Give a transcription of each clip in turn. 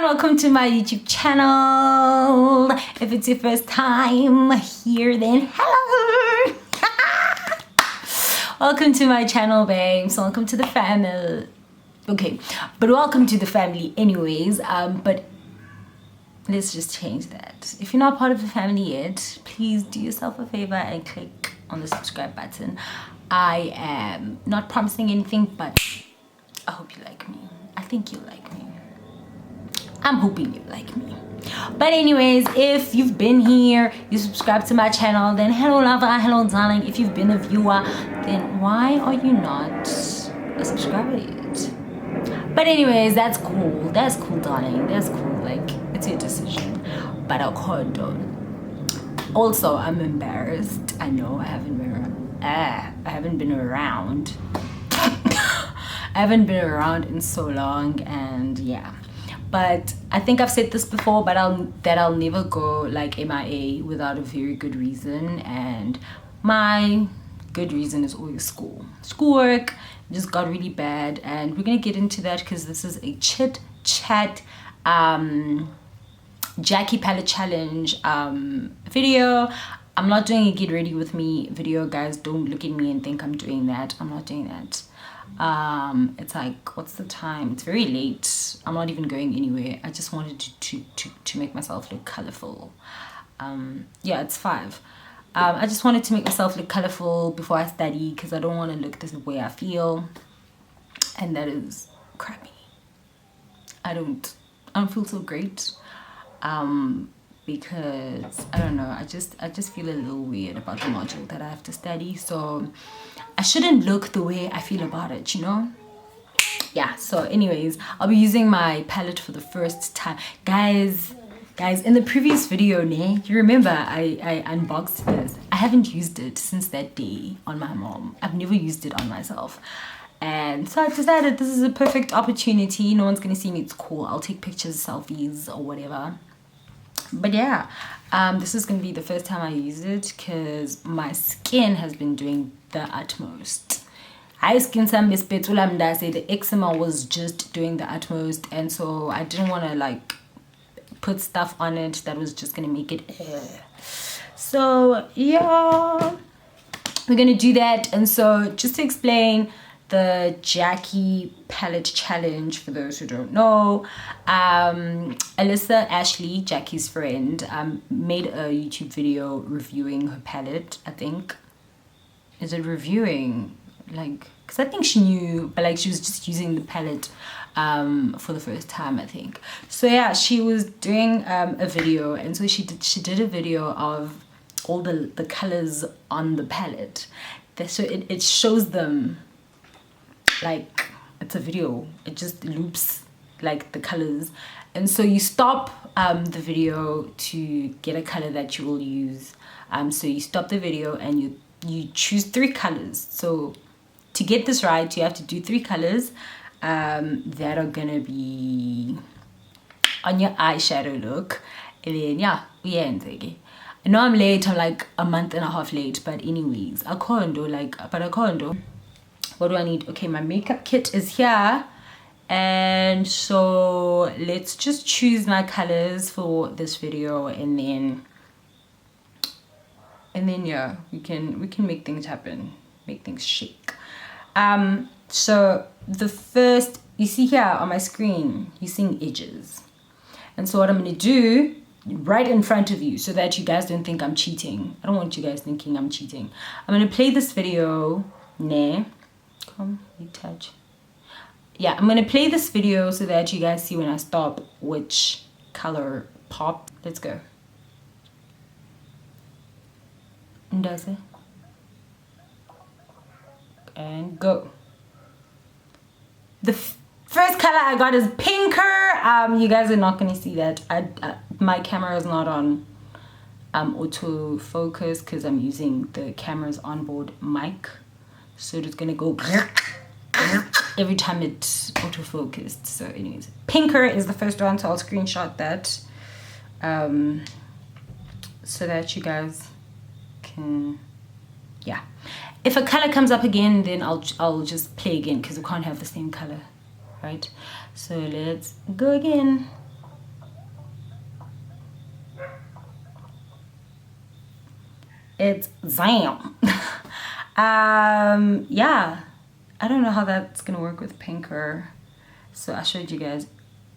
and welcome to my YouTube channel. If it's your first time here, then hello. Welcome to my channel, babes. Welcome to the family. Okay, but welcome to the family anyways. But let's just change that. If you're not part of the family yet, please do yourself a favor and click on the subscribe button. I am not promising anything, but I hope you like me. I think you like me. I'm hoping you like me. But anyways, if you've been here, you subscribe to my channel, then hello lover, hello darling. If you've been a viewer, then why are you not a subscriber yet? But anyways, that's cool. That's cool, darling. That's cool. Like, it's your decision. But I'll condone. Also, I'm embarrassed. I know I haven't been around. I haven't been around. I haven't been around in so long, and yeah. But I think I've said this before, but I'll never go like MIA without a very good reason, and my good reason is always schoolwork. Just got really bad, and we're gonna get into that because this is a chit chat Jackie Palette challenge video. I'm not doing a get ready with me video, guys. Don't look at me and think I'm doing that. I'm not doing that. It's like, what's the time? It's very late. I'm not even going anywhere. I just wanted to make myself look colorful. Yeah, it's 5. I just wanted to make myself look colorful before I study, because I don't want to look this way I feel, and that is crappy. I don't feel so great, because I don't know, I just feel a little weird about the module that I have to study, so I shouldn't look the way I feel about it, you know? Yeah, so anyways, I'll be using my palette for the first time. Guys, in the previous video, you remember I unboxed this. I haven't used it since that day on my mom. I've never used it on myself. And so I decided this is a perfect opportunity. No one's gonna see me, it's cool. I'll take pictures, selfies, or whatever. But yeah, this is gonna be the first time I use it because my skin has been doing the utmost. The eczema was just doing the utmost, and so I didn't want to like put stuff on it that was just gonna make it so yeah, we're gonna do that. And so just to explain the Jackie Palette challenge for those who don't know, Alyssa Ashley, Jackie's friend, made a YouTube video reviewing her palette. I think, is it reviewing? Like, because I think she knew, but like she was just using the palette for the first time, I think. So yeah, she was doing a video, and so she did a video of all the colors on the palette. So it shows them, like, it's a video. It just loops like the colors, and so you stop the video to get a color that you will use. So you stop the video and you choose 3 colors. So to get this right, you have to do 3 colors that are gonna be on your eyeshadow look. And then yeah, we end again. I know I'm late. I'm like a month and a half late, but anyways, I can't do what do I need? Okay, my makeup kit is here, and so let's just choose my colors for this video, and then yeah, we can make things happen, make things shake. So the first, you see here on my screen, you're seeing edges, and so what I'm gonna do right in front of you, so that you guys don't think I'm cheating. I don't want you guys thinking I'm cheating. I'm gonna play this video. Come, retouch. Yeah, I'm gonna play this video so that you guys see when I stop which color pop. Let's go. Mninzi. And go. The first color I got is pinker. You guys are not gonna see that. My camera is not on autofocus because I'm using the camera's onboard mic, so it's gonna go every time it's autofocused. So anyways, pinker is the first one, so I'll screenshot that so that you guys can, yeah. If a color comes up again, then I'll just play again because we can't have the same color, right? So let's go again. It's Zam. Yeah, I don't know how that's gonna work with pinker. So I showed you guys.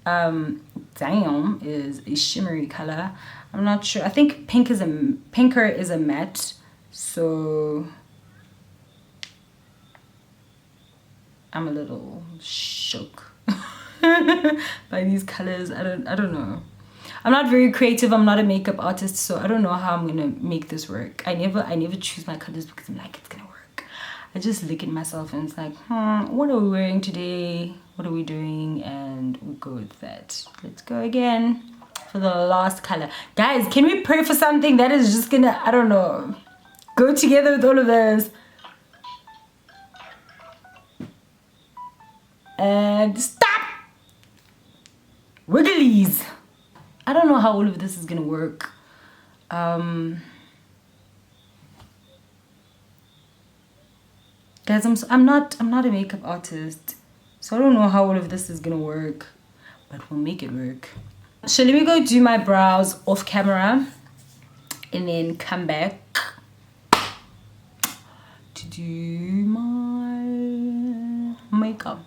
Zam is a shimmery color. I'm not sure. I think pinker is a matte. So I'm a little shook by these colors. I don't know. I'm not very creative. I'm not a makeup artist, so I don't know how I'm gonna make this work. I never choose my colors because I'm like, it's gonna work. I just look at myself and it's like, what are we wearing today? What are we doing? And we go with that. Let's go again for the last color. Guys, can we pray for something that is just gonna, I don't know, go together with all of this? And stop! Wigglies! I don't know how all of this is gonna work. Guys, I'm not a makeup artist, so I don't know how all of this is gonna work, but we'll make it work. So let me go do my brows off camera and then come back to do my makeup.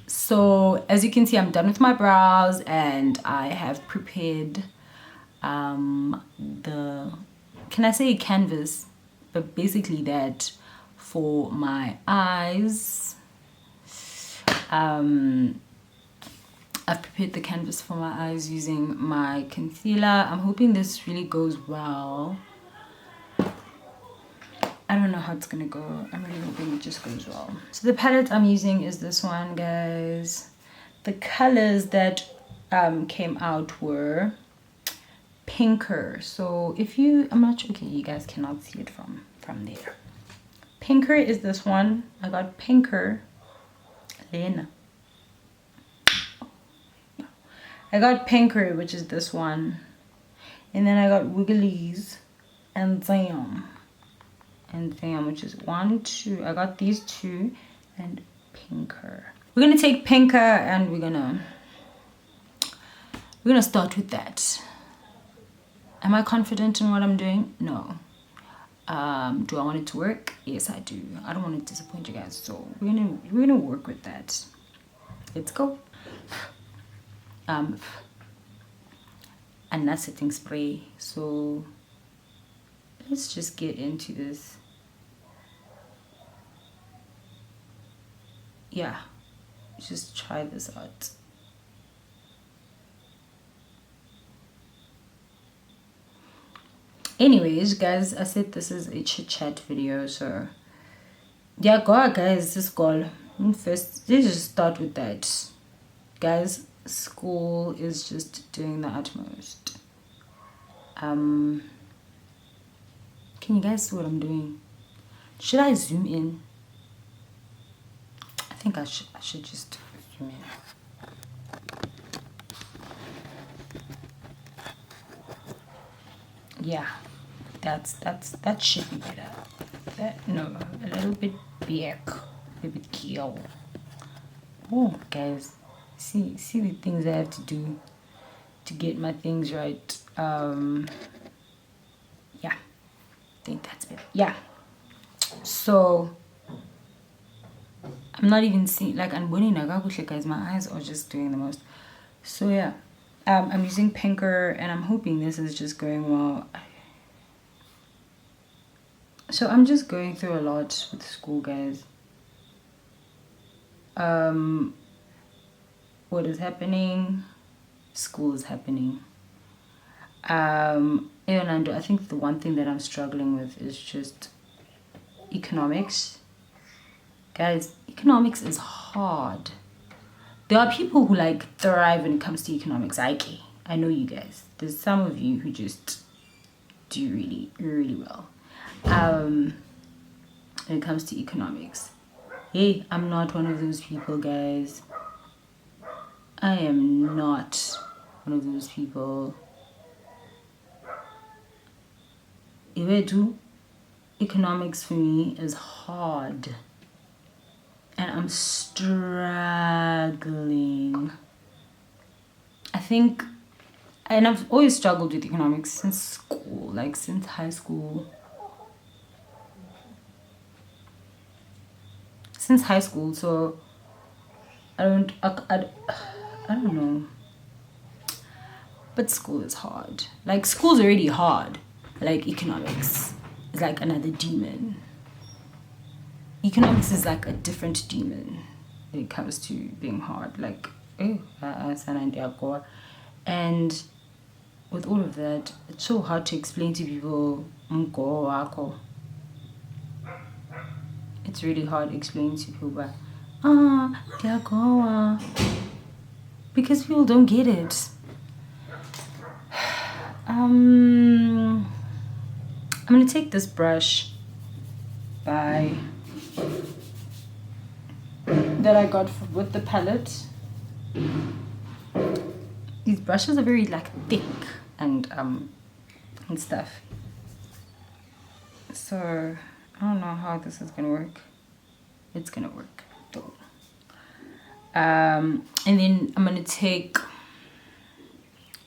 So as you can see, I'm done with my brows and I have prepared can I say canvas, but basically that for my eyes. I've prepared the canvas for my eyes using my concealer. I'm hoping this really goes well. I don't know how it's gonna go. I'm really hoping it just goes well. So the palette I'm using is this one, guys. The colors that came out were pinker. So if you, I'm not sure, okay, you guys cannot see it from there. Pinker is this one. I got pinker. Lena. I got pinker, which is this one. And then I got wigglies and Zam. And Zam, which is 1, 2. I got these two and pinker. We're gonna take pinker and we're gonna start with that. Am I confident in what I'm doing? No. Do I want it to work? Yes, I do. I don't want to disappoint you guys, so we're gonna work with that. Let's go. And that's setting spray. So let's just get into this. Yeah, just try this out. Anyways, guys, I said this is a chit chat video, so yeah, go on, guys. This goal first. Let's just start with that, guys. School is just doing the utmost. Can you guys see what I'm doing? Should I zoom in? I think I should just zoom in. Yeah, that should be better. No, a little bit back, a bit kill. Oh, guys, see the things I have to do to get my things right. Yeah, I think that's better. Yeah. So I'm not even seeing, like, I'm winning guys. My eyes are just doing the most. So yeah, I'm using pinker and I'm hoping this is just going well. So I'm just going through a lot with school, guys. What is happening? School is happening. And I think the one thing that I'm struggling with is just economics. Guys, economics is hard. There are people who like thrive when it comes to economics. I know you guys. There's some of you who just do really, really well when it comes to economics. Hey, I'm not one of those people, guys. I am not one of those people. Economics for me is hard. And I'm struggling. I think And I've always struggled with economics since school, like since high school. Since high school, so I don't know. But school is hard. Like, school's already hard. Like, economics is like another demon. Economics is like a different demon when it comes to being hard. Like, and with all of that, it's so hard to explain to people. It's really hard explaining to people, but because people don't get it. I'm gonna take this brush that I got with the palette. These brushes are very like thick and stuff. So I don't know how this is gonna work. It's gonna work though. And then I'm gonna take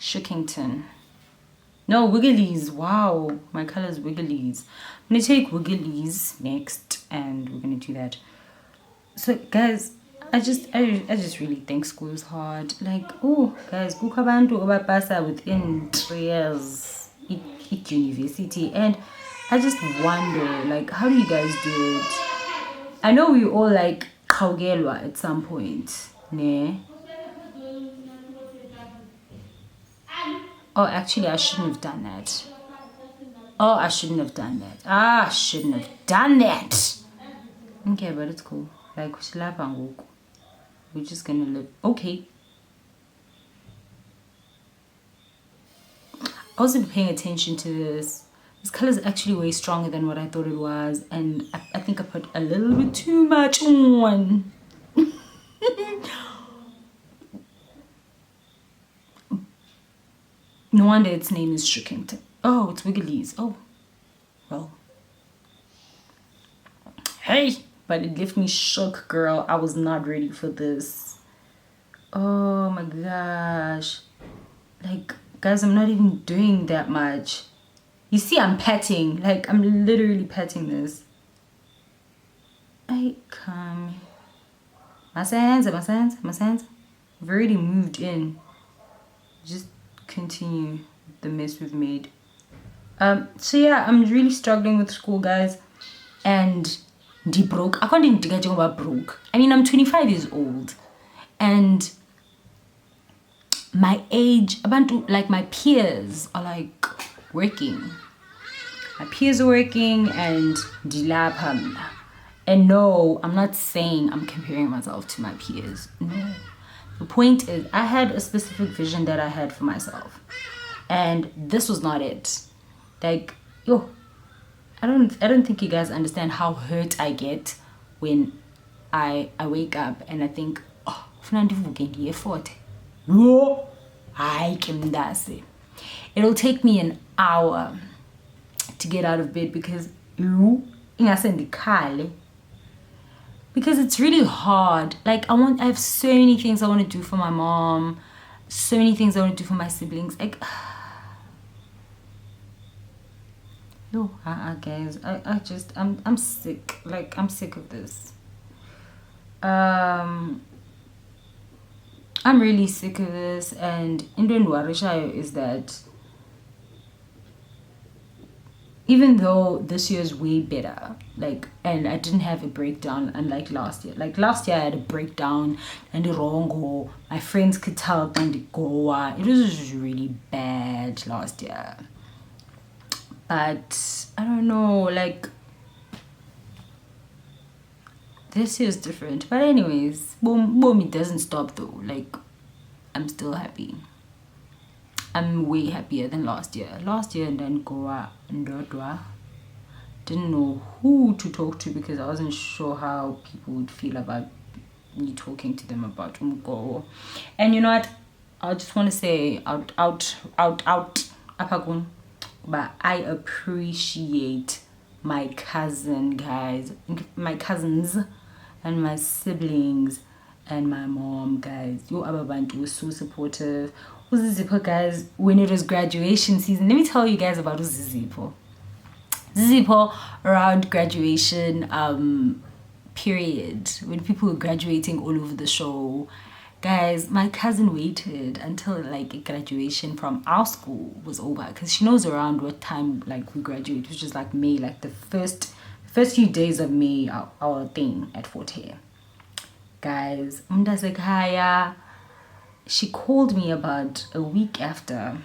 Shookington. No, Wigglies. Wow, my color is Wigglies. I'm gonna take Wigglies next, and we're gonna do that. So guys, I just really think school is hard. Like, oh guys, kukabantu obapasa within 3 years at university, and I just wonder, like, how do you guys do it? I know we all like khawgelwa at some point, ne? Oh, actually, I shouldn't have done that. Oh, I shouldn't have done that. I shouldn't have done that. Okay, but it's cool. Like, we're just gonna live. Okay. I wasn't paying attention to this. This color is actually way stronger than what I thought it was, and I think I put a little bit too much on. No wonder its name is Shookington. Oh, it's Wigglies. Oh, well. Hey, but it left me shook, girl. I was not ready for this. Oh my gosh. Like, guys, I'm not even doing that much. You see, I'm patting. Like, I'm literally patting this. I come. My hands. I've already moved in. Just continue the mess we've made. So yeah, I'm really struggling with school, guys, and broke. I can't even think about broke. I mean, I'm 25 years old, and my age, abantu, like my peers are like working. My peers are working, and dilapam. And no, I'm not saying I'm comparing myself to my peers. No. The point is, I had a specific vision that I had for myself, and this was not it. Like, yo, I don't think you guys understand how hurt I get when I wake up and I think, oh, it'll take me an hour to get out of bed because because it's really hard. Like, I have so many things I want to do for my mom, so many things I want to do for my siblings. Like, no, guys, I'm sick. Like, I'm sick of this. I'm really sick of this, and Indian Warishayo is that even though this year is way better, like, and I didn't have a breakdown unlike last year. Like, last year I had a breakdown and the wrong, my friends could tell and the goa. It was just really bad last year. But I don't know, like, this year is different. But anyways, boom, it doesn't stop though. Like, I'm still happy. I'm way happier than last year. Last year, and then Goa Ndodwa. Didn't know who to talk to because I wasn't sure how people would feel about me talking to them about Umgo. And you know what? I just want to say out, Apagun. But I appreciate my cousin, guys, my cousins, and my siblings, and my mom, guys. Yo, Ababantu was so supportive. Uzizipho, guys, when it was graduation season, let me tell you guys about Uzizipho. Uzizipho, around graduation period, when people were graduating all over the show, guys, my cousin waited until like graduation from our school was over, because she knows around what time like we graduate, which is like May, like the first few days of May, our thing at Fort Hare. Guys, Haya, she called me about a week after,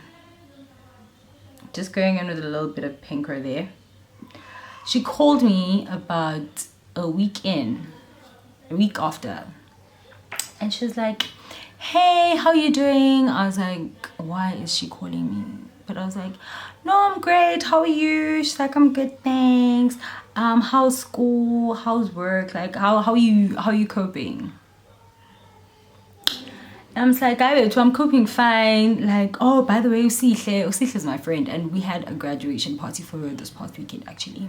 just going in with a little bit of pink right there. She called me about a week after, and she was like, hey, how you doing? I was like, why is she calling me? But I was like, no, I'm great, how are you? She's like, I'm good, thanks. How's school, how's work, like how are you coping? And I'm like, I'm coping fine. Like, oh, by the way, Usihle is my friend, and we had a graduation party for her this past weekend, actually.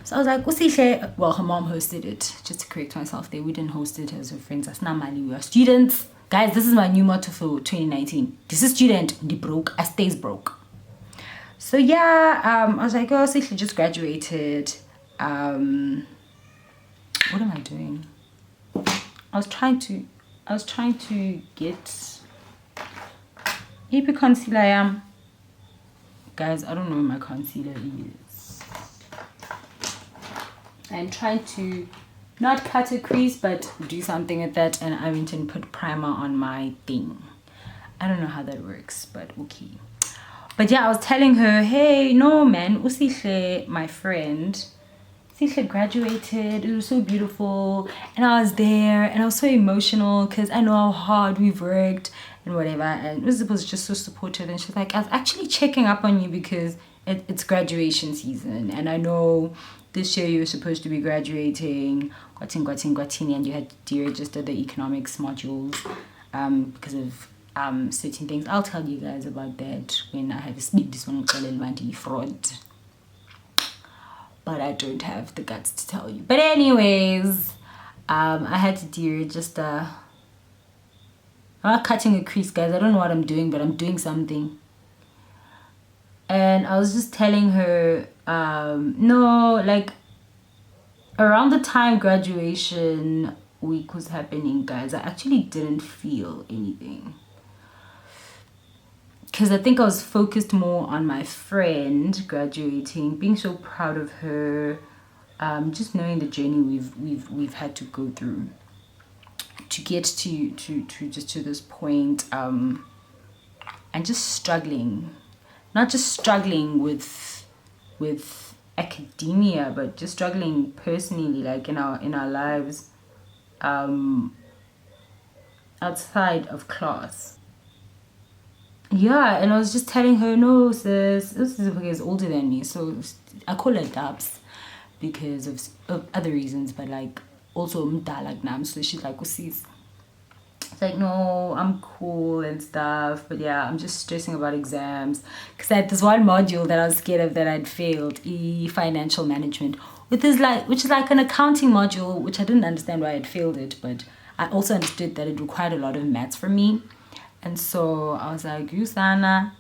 So I was like, Usihle, well, her mom hosted it. Just to correct myself there, we didn't host it as her friends. That's not money, we are students. Guys, this is my new motto for 2019. This is student, the broke, I stays broke. So yeah, I was like, oh, Usihle just graduated. What am I doing? I was trying to get AP concealer. Guys, I don't know where my concealer is. I'm trying to not cut a crease, but do something with that, and I went and put primer on my thing. I don't know how that works, but okay. But yeah, I was telling her, hey, no man, Usihle, my friend, Usihle graduated. It was so beautiful, and I was there, and I was so emotional because I know how hard we've worked and whatever. And Usihle was just so supportive, and she's like, I was actually checking up on you because it's graduation season, and I know this year you were supposed to be graduating, and you had to deregister the economics modules because of certain things. I'll tell you guys about that when I have this one fraud. But I don't have the guts to tell you. But anyways, I had to deregister. I'm not cutting a crease, guys. I don't know what I'm doing, but I'm doing something. And I was just telling her, no, like around the time graduation week was happening, guys, I actually didn't feel anything. Because I think I was focused more on my friend graduating, being so proud of her, just knowing the journey we've had to go through to get to this point, and just struggling, not just struggling with academia, but just struggling personally, like in our lives, outside of class. Yeah, and I was just telling her, no, sis, this is older than me, so I call her Dubs because of other reasons, but like also like Nam. So she's like, sis, it's like, no, I'm cool and stuff, but yeah, I'm just stressing about exams because I had this one module that I was scared of that I'd failed, financial management, which is like an accounting module, which I didn't understand why I'd failed it, but I also understood that it required a lot of maths from me. And so I was like, Yusana,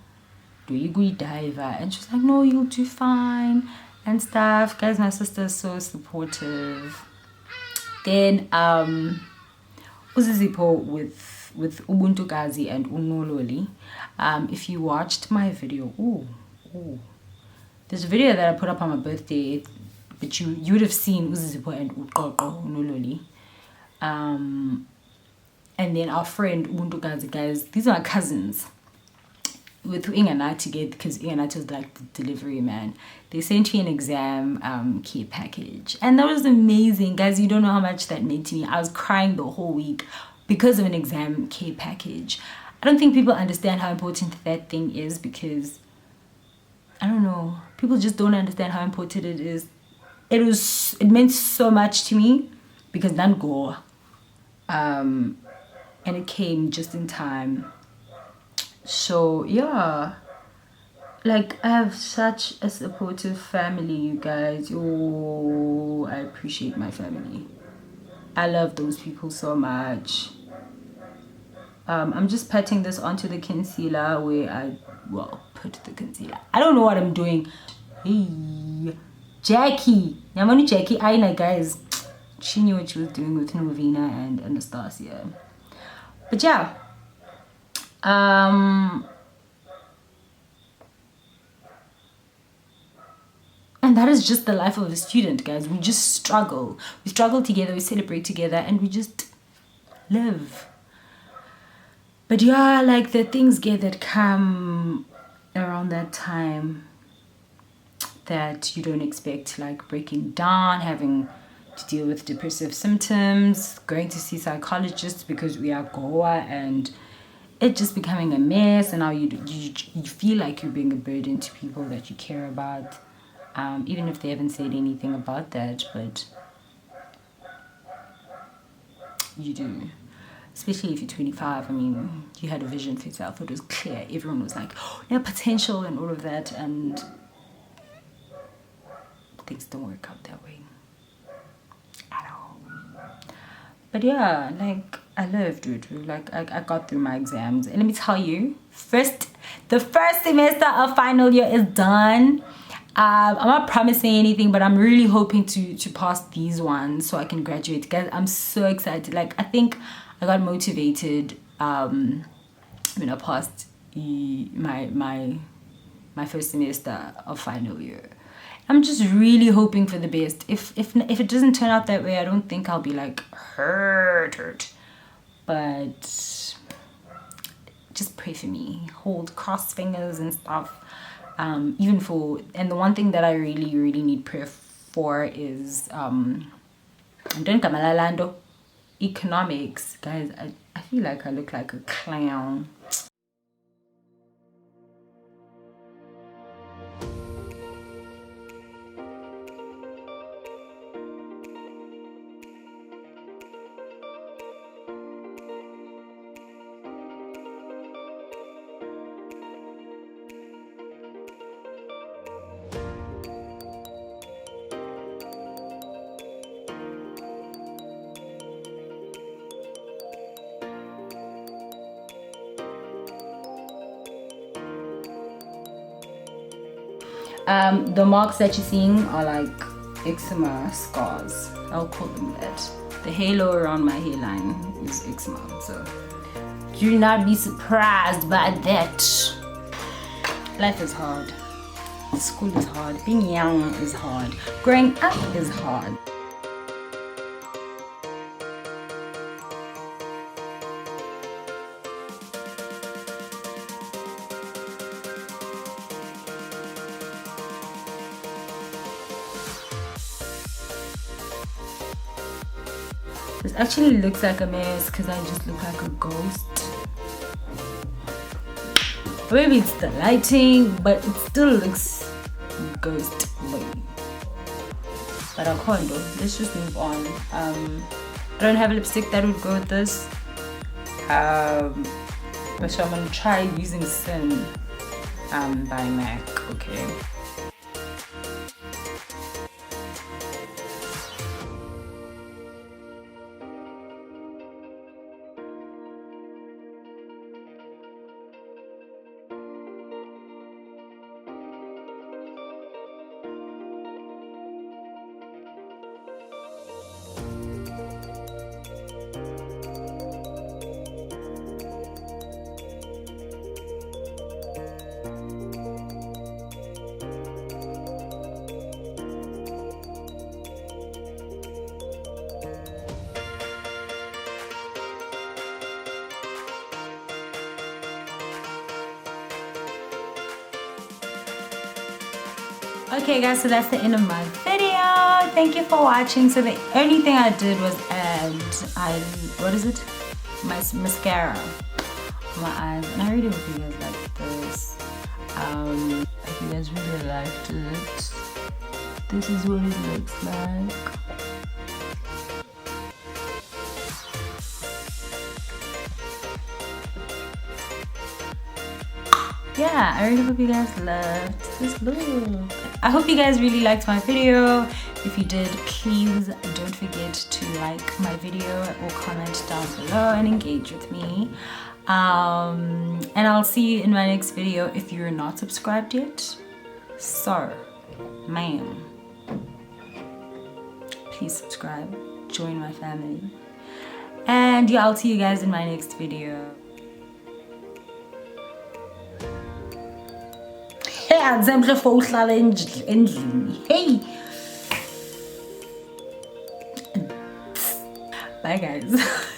do you go diver? And she's like, no, you'll do fine and stuff. Guys, my sister is so supportive. Then Uzizipho with Ubuntu Gazi and Unololi. If you watched my video, there's a video that I put up on my birthday, but you would have seen Uzizipho and Unololi. And then our friend Ubuntu Gazi, guys, these are my cousins. With Ingana together, because Ingana was like the delivery man. They sent me an exam care package, and that was amazing, guys. You don't know how much that meant to me. I was crying the whole week because of an exam care package. I don't think people understand how important that thing is, because I don't know, people just don't understand how important it is. It meant so much to me because none go, and it came just in time. So yeah, like I have such a supportive family, you guys. Oh, I appreciate my family. I love those people so much. I'm just patting this onto the concealer where I put the concealer. I don't know what I'm doing. Hey, Jackie Aina, guys, she knew what she was doing with Novena and Anastasia. But yeah, and that is just the life of a student, guys. We just struggle. We struggle together, we celebrate together, and we just live. But yeah, like the things that come around that time that you don't expect, like breaking down, having to deal with depressive symptoms, going to see psychologists because we are Goa, and it just becoming a mess. And now you feel like you're being a burden to people that you care about, even if they haven't said anything about that, but you do. Especially if you're 25. I mean, you had a vision for yourself. It was clear. Everyone was like, oh, no potential and all of that, and things don't work out that way at all. But yeah, like, I lived it. Like, I got through my exams, and let me tell you, the first semester of final year is done. I'm not promising anything, but I'm really hoping to pass these ones so I can graduate. Guys, I'm so excited. Like, I think I got motivated when I passed my first semester of final year. I'm just really hoping for the best. If it doesn't turn out that way, I don't think I'll be like hurt. But just pray for me. Hold cross fingers and stuff. And the one thing that I really need prayer for is economics. Guys, I feel like I look like a clown. The marks that you're seeing are like eczema scars. I'll call them that. The halo around my hairline is eczema, so do not be surprised by that. Life is hard. School is hard. Being young is hard. Growing up is hard. This actually looks like a mess because I just look like a ghost. Maybe it's the lighting, but it still looks ghostly. But I can't do. Let's just move on. I don't have lipstick that would go with this. So I'm gonna try using Sin by MAC. Okay. Okay guys, so that's the end of my video. Thank you for watching. So the only thing I did was add my mascara on my eyes, and I really hope you guys like this. If you guys really liked it, this is what it looks like. Yeah, I really hope you guys loved this look. I hope you guys really liked my video. If you did, please don't forget to like my video or comment down below and engage with me. And I'll see you in my next video. If you're not subscribed yet, sir, ma'am, please subscribe, join my family. And yeah, I'll see you guys in my next video. Hey, bye guys.